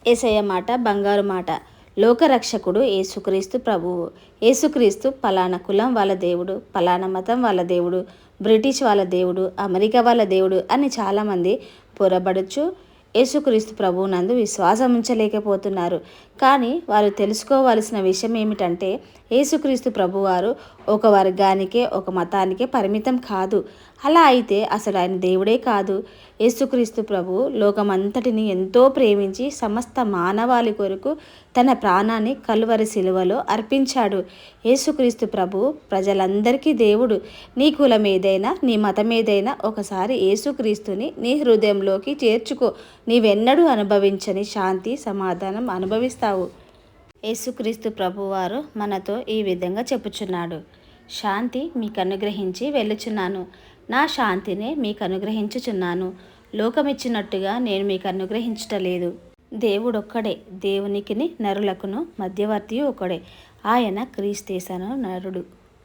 యేసయ్య మాట బంగారు మాట. లోకరక్షకుడు యేసుక్రీస్తు ప్రభువు. యేసుక్రీస్తు పలానా కులం వాళ్ళ దేవుడు, పలానా మతం వాళ్ళ దేవుడు, బ్రిటిష్ వాళ్ళ దేవుడు, అమెరికా వాళ్ళ దేవుడు అని చాలామంది పొరబడుచు యేసుక్రీస్తు ప్రభువునందు విశ్వాసం ఉంచలేకపోతున్నారు. కానీ వారు తెలుసుకోవాల్సిన విషయం ఏమిటంటే, యేసుక్రీస్తు ప్రభువారు ఒక వర్గానికే, ఒక మతానికే పరిమితం కాదు. అలా అయితే అసలు ఆయన దేవుడే కాదు. యేసుక్రీస్తు ప్రభువు లోకమంతటిని ఎంతో ప్రేమించి సమస్త మానవాళి కొరకు తన ప్రాణాన్ని కలువరి శిలువలో అర్పించాడు. యేసుక్రీస్తు ప్రభువు ప్రజలందరికీ దేవుడు. నీ కులం ఏదైనా, నీ మతం ఏదైనా ఒకసారి యేసుక్రీస్తుని నీ హృదయంలోకి చేర్చుకో. నీవెన్నడూ అనుభవించని శాంతి, సమాధానం అనుభవిస్తావు. యేసుక్రీస్తు ప్రభువారు మనతో ఈ విధంగా చెప్పుచున్నాడు. శాంతి మీకు అనుగ్రహించి వెళ్ళుచున్నాను, నా శాంతినే మీకు అనుగ్రహించుచున్నాను. లోకమిచ్చినట్టుగా నేను మీకు అనుగ్రహించటలేదు. దేవుడొక్కడే, దేవునికిని నరులకును మధ్యవర్తి ఒకడే, ఆయన క్రీస్తేసను నరుడు.